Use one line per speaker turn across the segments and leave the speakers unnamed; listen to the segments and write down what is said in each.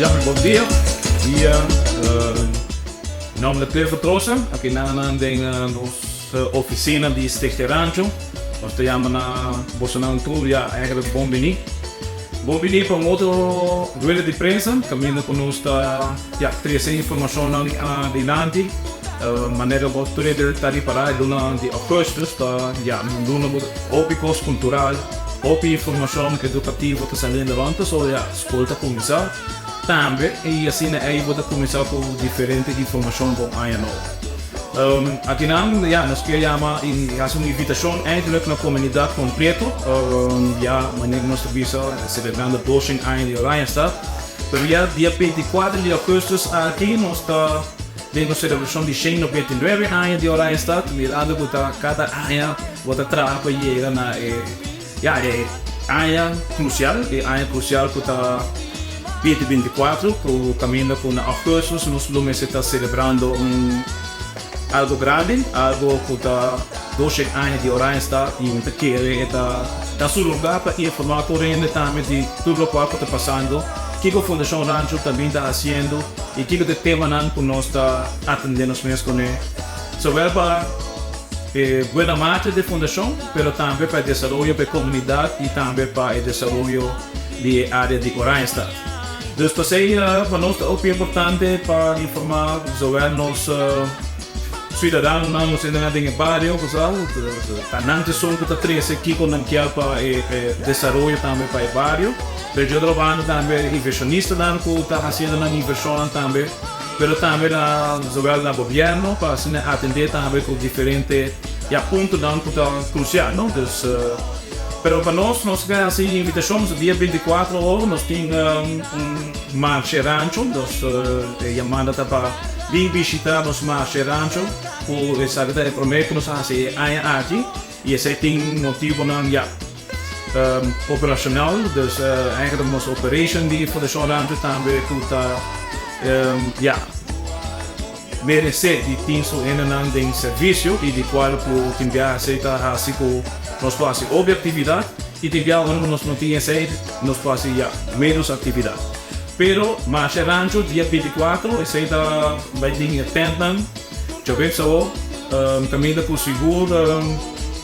Ja, bom dia. Hier, nome é Clever Trosa, aqui na nossa oficina de Stichte Rancho. Nós temos na Bolsonaro Tour, ja, eigenlijk bom bini. Bom bini para um outro grupo de prensa, caminhando com nós, ja, trazer informação adiante. Maneira de poder estar para durante agosto, ja, doen opicos cultural, opi informação educativa que são relevantes, so ja, escuta começar também e assim aí pode começar com diferentes informações com a ano. Aqui não, ja, nós queremos fazer uma invitação eigenlijk na comunidade completa, ja, maneira nós visa celebrando a doxing aan de Oranjestad, pero ja, dia 24 de agosto aqui nós está dentro da celebração de 129 anos de Oranjestad, mirando que cada ano vai trabalhar na área crucial que está 2024, que caminha com agosto, nós vamos estar celebrando algo grande, algo que está 12 anos de Oranjestad e muita querer está seu lugar para informar corrente também de tudo o que está passando. Que a Fundação Rancho também está fazendo e que o tema que nós está atendendo mesmo com ele. Sobre para boa marcha da Fundação, mas também para o desenvolvimento da comunidade e também para o desenvolvimento da área de Oranjestad. Dus para nós é muito importante para informar sobre nossos cidadãos que estão no bairro, tanto som que está trazendo aqui com o para o desenvolvimento também para o bairro. Pero yo trabajo también inversionista que está haciendo una inversión también, pero también sobre el gobierno para atender también con diferentes puntos que están cruciales, ¿no? Entonces, pero para nosotros así invitación el día 24 horas nos tiene marcha rancho, entonces llamada para visitar los marcha rancho, por esa de prometo nos hace aquí y ese tiene motivo ya operationeel, dus eigenlijk onze operation die voor de zonruimte também goed merecer de ter so een serviço e de qual o timbiar aceita assim com nos faz objetividade e timbiar quando nos não tinha aceita nos faz menos atividade. Pero marcha rancho dia 24 aceita vai ter tentan, eu penso caminho por seguro,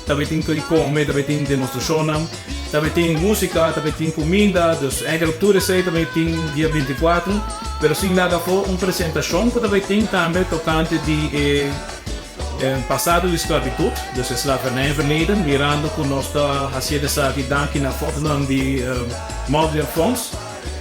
também tem que comer, também tem demonstração. Também tem música, também tem comida, dus eigenlijk tudo isso também tem dia 24, mas sim nada for uma apresentação que também tem também tocante de passado de esclavitud, dus slavernij verleden, mirando que nós está fazendo essa aqui na foto de Modern Fonds,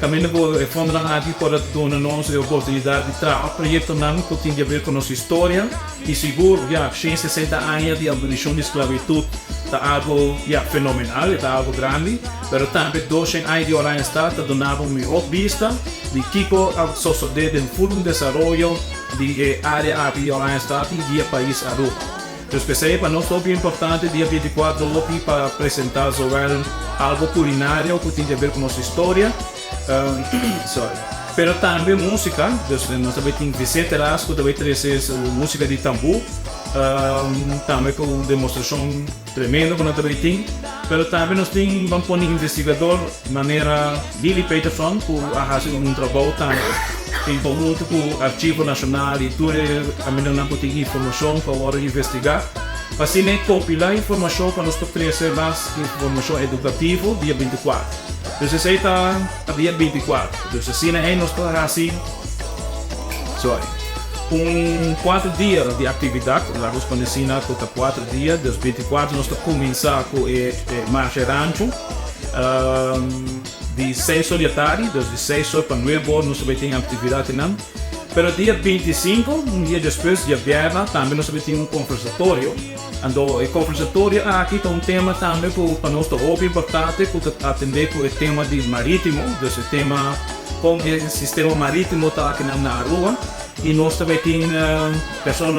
caminho por fundo aqui para dar-nos a oportunidade de trabalhar projeto que tem a ver com nossa história e seguro, 60 anos de abolição de esclavitud. Está algo fenomenal, está algo grande, mas também 12 anos de Oranjestad donava uma vista de como sucede o full desenvolvimento de área de Oranjestad e do país Aruba. Então, para nós é importante dia 24 para apresentar sobre algo culinário que tem a ver com nossa história, mas também música, nós também temos Vicente Lasco, também traz música de tambor, também com uma demonstração tremenda que nós também temos, mas também nós temos um investigador de maneira Lili Peterson, que faz trabalho também, tem muito com o Arquivo Nacional e tudo, a menina que tem informação para investigar, para assim compilar informação para nós trazer mais informação educativa dia 24. Então, esse aí está dia 24, então assim nós estamos assim, com 4 dias de atividade, a Ruspanicina está 4 dias, dos 24 nós estamos começar com a Marcha Rancho, de 6 horas da tarde, de 6 horas para 9 horas nós também temos atividade não. Pero dia 25, um dia depois, dia viernes, também nós também temos um conversatório. Então, o conversatório aqui tem um tema também para nós muito importante, para atender com o tema de marítimo, então o tema como o sistema marítimo está aqui na Aruba. E nós também temos pessoas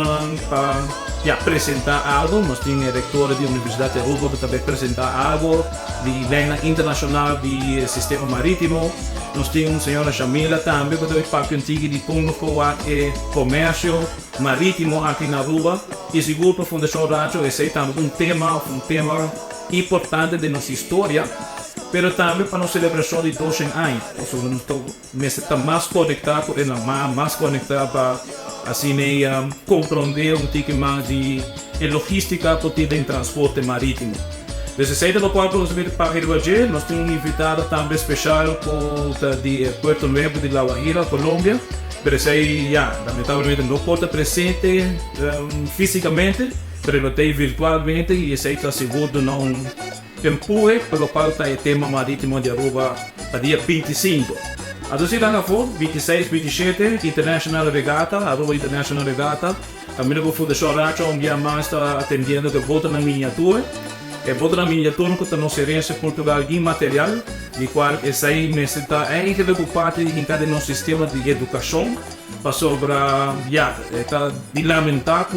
para apresentar algo, nós temos a reitora da Universidade de Aruba que também apresentar algo de linha internacional do sistema marítimo. Nós temos a senhora Jamila também, que também parte antiga de como o comércio marítimo aqui na Aruba. E seguro para a Fundação Rancho, esse é também um tema importante da nossa história. pero também para uma celebração de 200 anos. Então, nós estamos mais conectados, mais conectados para assim, compreender um pouco mais de logística contida em transporte marítimo. Desse site do qual nós vamos para Guaje, nós temos um invitado também especial de Puerto Nuevo de La Guajira, Colômbia. Mas aí, lamentavelmente não pode estar presente fisicamente, mas ele está virtualmente e esse aí está seguro não empurre, pelo qual está o tema marítimo de Aruba para dia 25. A dois dias for 26, 27, International Regata, Aruba International Regata. Também a Fundação Racho, um dia mais está atendendo que volta na miniatura. E volta na miniatura que está no Serense Portugal de material, de qual esse aí necessita ainda parte em cada nosso sistema de educação, para sobre, está de lamentar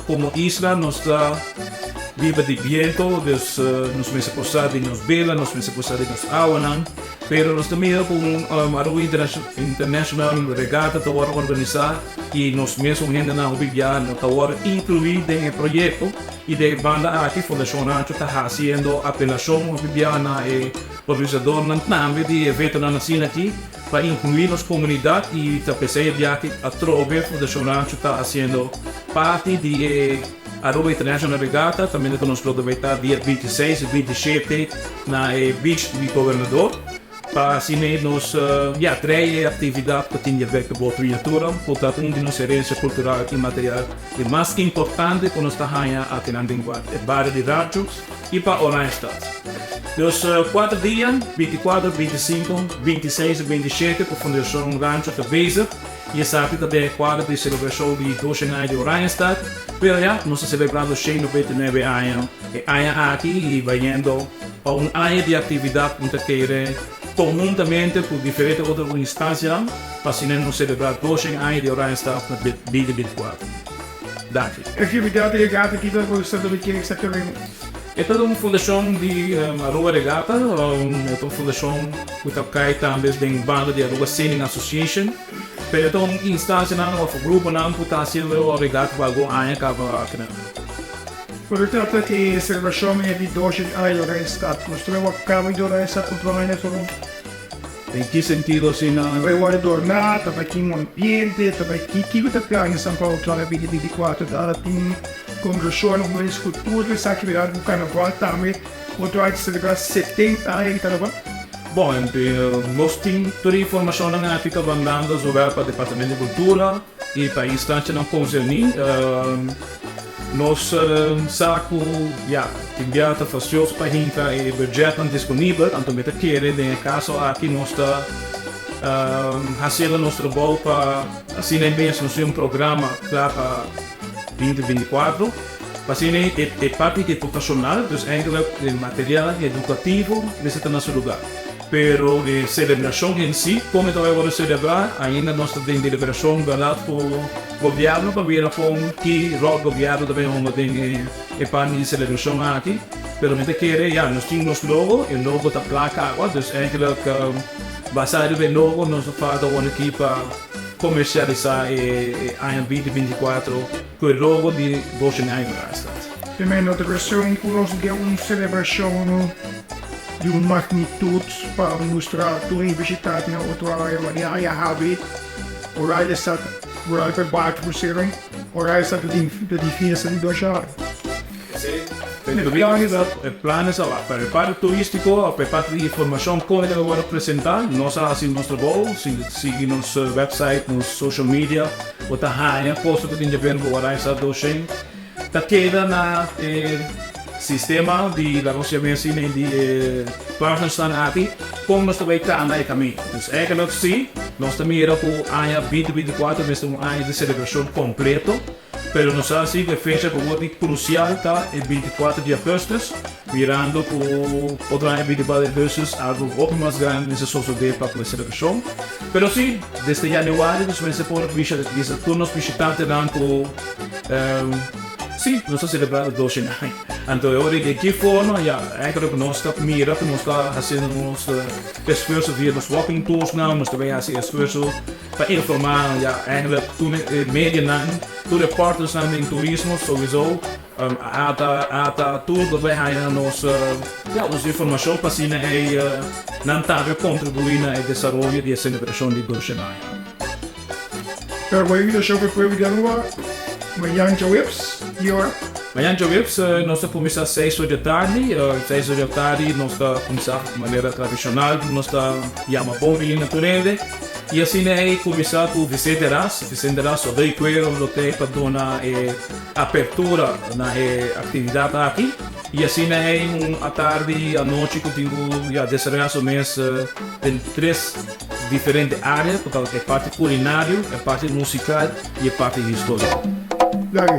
como isla nós está viva de viento, nos meses passados nos vela, nos meses passados nos awanan, pero nós também com Aruba International Regata está organizar e nós mesmos ainda não viviamos, está incluído em projeto e de banda aqui Fundação Rancho está fazendo apelação viviana e organizador também de evento na Nasina aqui para incluir as comunidades e está pensando que a trove Fundação Rancho está fazendo parte de Aruba International Regata, também que nós vamos estar dia 26 e 27 na Beach de Governador. Para assim nós três atividades que tem a ver com a literatura, portanto de nossa herança cultural e material é mais que importante que nós estamos aqui na Barra de Rádio e para Oranjestad. Dos 4 dias, 24, 25, 26 e 27, a Fundação Rancho está bezig. E essa aqui também é quadro de celebração de 12 anos de Oranjestad. Mas nós celebramos 199 anos. E aqui e vai indo a um ano de atividade que conjuntamente com diferentes outras instâncias para celebrar 12 anos de Oranjestad na 2024. Danke.
A atividade regata aqui da Fundação do que exatamente?
É toda uma fundação de Aruba Regata, é uma fundação que está também em banda de Aruba Sailing Association. Pero ito ang instância na o grupo na ang putasil o regata bago aya ka ba akna.
Portanto, que celebração é de 12 anos de Oranjestad. Nós temos a cabo de Oranjestad com o ano.
Em que sentido assim na?
Vai o adornar, tá aqui um ambiente, tá aqui que está claro em São Paulo, claro, 2024, tá tem congresso no meio escultura, essa atividade do carnaval também. Outro ano de celebrar 70 anos de carnaval.
Bom, nós temos toda a informação que fica mandando sobre o Departamento de Cultura e para a instância não concernir. Nós sabemos que enviar a fazer para a gente e o budget disponível, então me quer em caso aqui nós está fazendo nosso trabalho para assim mesmo um programa para 2024. Assim é parte educacional, então é material educativo nesse nosso lugar. Pero a celebração em si, como nós vamos celebrar, ainda nós temos deliberação ganhada por governo, para ver que o governo também tem parte de celebração aqui. Pero me quer, nós temos nosso logo, e o logo está placa agora, então eigenlijk basado no logo, nós fazemos aqui para comercializar a ano 2024 com o logo de 12 anos.
Também outra versão, nós temos uma celebração de uma magnitude para mostrar a tua universidade na outra área, a área Habi, o raio está para baixo por ser, o raio está de diferença de 2 anos.
Planos para o parque turístico, para a parte de informação como ele vai apresentar, nós fazemos nosso trabalho, seguimos nosso website, nos social media, ou tá raia, posto que tem a ver com o horário está docente, tá queda na sistema de negociamento de partners aqui, como nós também está andando caminho. Então, eigenlijk sim, nós também era com o ano 2024, mas um ano de celebração completo. Pero nós assim que fecha com o crucial tá é 24 de agosto, virando por outro ano 24 de agosto, algo muito mais grande nesse social day para a celebração. Pero sim, desde janeiro nós vamos por visitar nos visitantes por sim, nós celebramos 12 nain. Então, de que forma, eigenlijk nós mira que nós fazendo nos esforço via nos walking tours, nós também fazemos esforço para informar, eigenlijk toen media nain, toen de partners nain in turismo sowieso, tudo vai aí nos informação para si não tabe contribuir no desenvolvimento de celebração de 12 nain.
Pero voy a ir a show que fue Villanueva, mañana Webs, y ahora.
Amanhã, nós vamos começar às 6 horas da tarde. 6 horas da tarde, nós vamos começar de maneira tradicional. Nós vamos chamar bomba natureza. E assim, começar com visitarás sobre o que eu tenho para dar abertura na atividade aqui. E assim, à tarde, à noite, eu tenho desarrollar mês em 3 diferentes áreas. Portanto, a parte culinária, a parte musical e a parte histórica.
Dale.